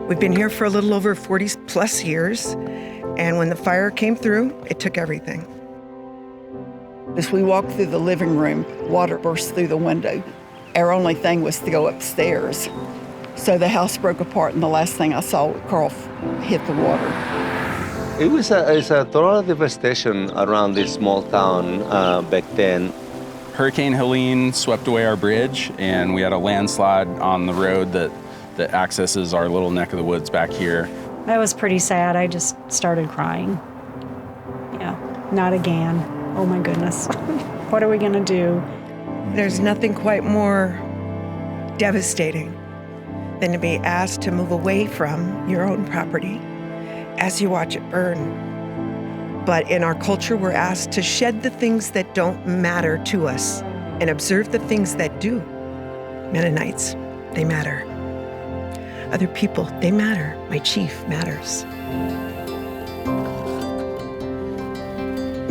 We've been here for a little over 40 plus years, and when the fire came through, it took everything. As we walked through the living room, water burst through the window. Our only thing was to go upstairs. So the house broke apart, and the last thing I saw, Carl hit the water. It was a total devastation around this small town back then. Hurricane Helene swept away our bridge, and we had a landslide on the road that accesses our little neck of the woods back here. That was pretty sad. I just started crying. Yeah, not again. Oh my goodness. What are we gonna do? There's nothing quite more devastating than to be asked to move away from your own property as you watch it burn. But in our culture, we're asked to shed the things that don't matter to us and observe the things that do. Mennonites, they matter. Other people, they matter. My chief matters.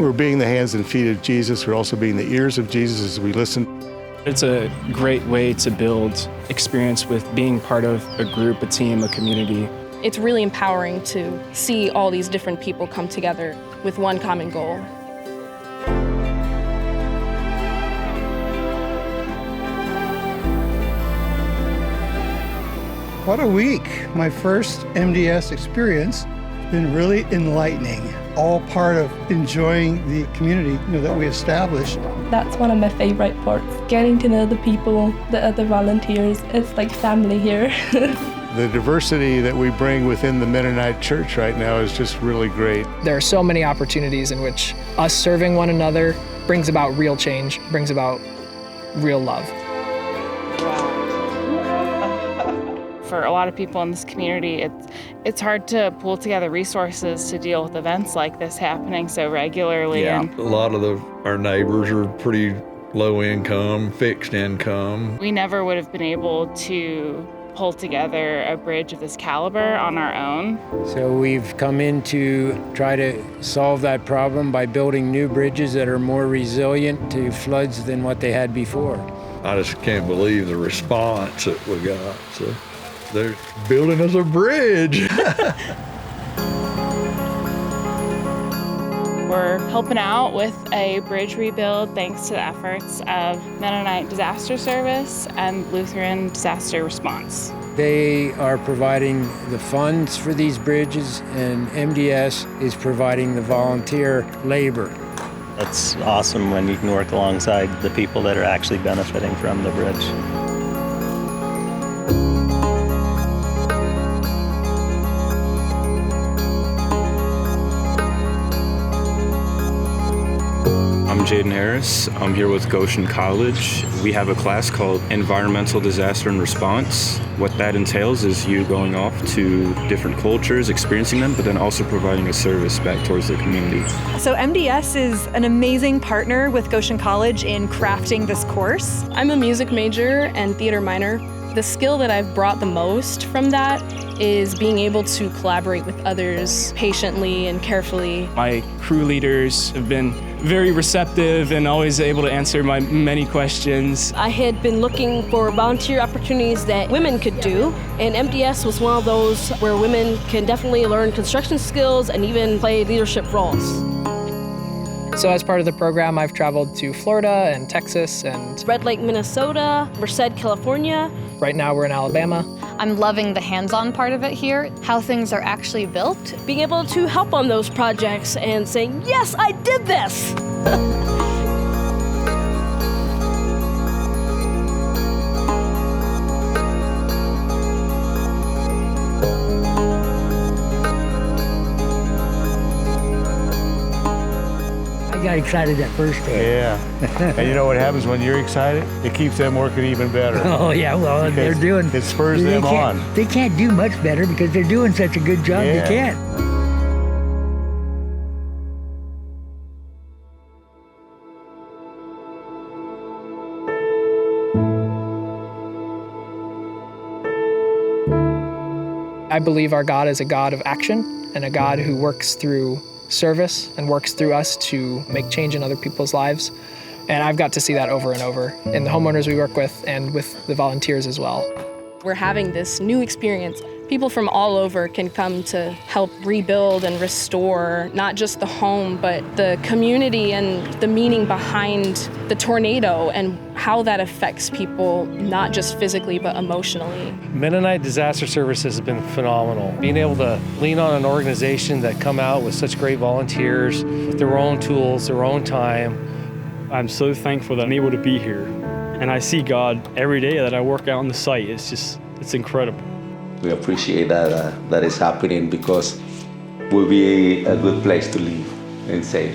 We're being the hands and feet of Jesus. We're also being the ears of Jesus as we listen. It's a great way to build experience with being part of a group, a team, a community. It's really empowering to see all these different people come together with one common goal. What a week. My first MDS experience. It's been really enlightening. All part of enjoying the community that we established. That's one of my favorite parts. Getting to know the people, the other volunteers. It's like family here. The diversity that we bring within the Mennonite church right now is just really great. There are so many opportunities in which us serving one another brings about real change, brings about real love. For a lot of people in this community, it's hard to pull together resources to deal with events like this happening so regularly. Yeah, a lot of our neighbors are pretty low income, fixed income. We never would have been able to pull together a bridge of this caliber on our own. So we've come in to try to solve that problem by building new bridges that are more resilient to floods than what they had before. I just can't believe the response that we got. So they're building us a bridge. We're helping out with a bridge rebuild thanks to the efforts of Mennonite Disaster Service and Lutheran Disaster Response. They are providing the funds for these bridges, and MDS is providing the volunteer labor. It's awesome when you can work alongside the people that are actually benefiting from the bridge. I'm Jaden Harris. I'm here with Goshen College. We have a class called Environmental Disaster and Response. What that entails is you going off to different cultures, experiencing them, but then also providing a service back towards the community. So MDS is an amazing partner with Goshen College in crafting this course. I'm a music major and theater minor. The skill that I've brought the most from that is being able to collaborate with others patiently and carefully. My crew leaders have been very receptive and always able to answer my many questions. I had been looking for volunteer opportunities that women could do, and MDS was one of those where women can definitely learn construction skills and even play leadership roles. So as part of the program, I've traveled to Florida and Texas and Red Lake, Minnesota, Merced, California. Right now we're in Alabama. I'm loving the hands-on part of it here, how things are actually built. Being able to help on those projects and saying, yes, I did this! I got excited that first day. Yeah. And you know what happens when you're excited? It keeps them working even better. Oh, yeah, well, Because they're doing... it spurs them on. They can't do much better because they're doing such a good job. Yeah. They can't. I believe our God is a God of action and a God who works through service and works through us to make change in other people's lives. And I've got to see that over and over in the homeowners we work with and with the volunteers as well. We're having this new experience People from all over can come to help rebuild and restore not just the home, but the community and the meaning behind the tornado and how that affects people, not just physically, but emotionally. Mennonite Disaster Services has been phenomenal. Being able to lean on an organization that come out with such great volunteers, with their own tools, their own time. I'm so thankful that I'm able to be here. And I see God every day that I work out on the site. It's incredible. We appreciate that is happening because we'll be a good place to live and safe.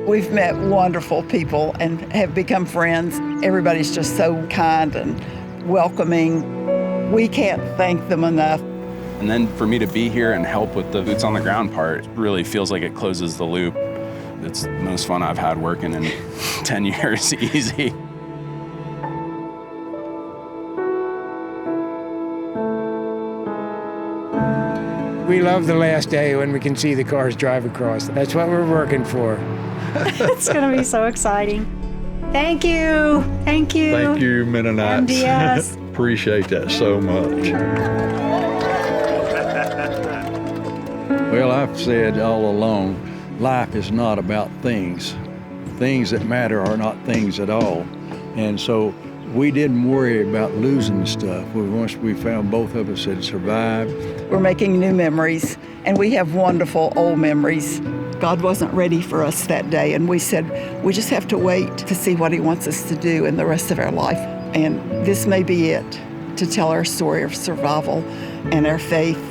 We've met wonderful people and have become friends. Everybody's just so kind and welcoming. We can't thank them enough. And then for me to be here and help with the boots on the ground part really feels like it closes the loop. It's the most fun I've had working in 10 years, easy. We love the last day when we can see the cars drive across. That's what we're working for. It's going to be so exciting. Thank you. Thank you. Thank you, Mennonites. MDS. Appreciate that so much. Well, I've said all along, life is not about things. Things that matter are not things at all. And so we didn't worry about losing stuff. Once we found both of us had survived. We're making new memories, and we have wonderful old memories. God wasn't ready for us that day, and we said, we just have to wait to see what he wants us to do in the rest of our life. And this may be it, to tell our story of survival and our faith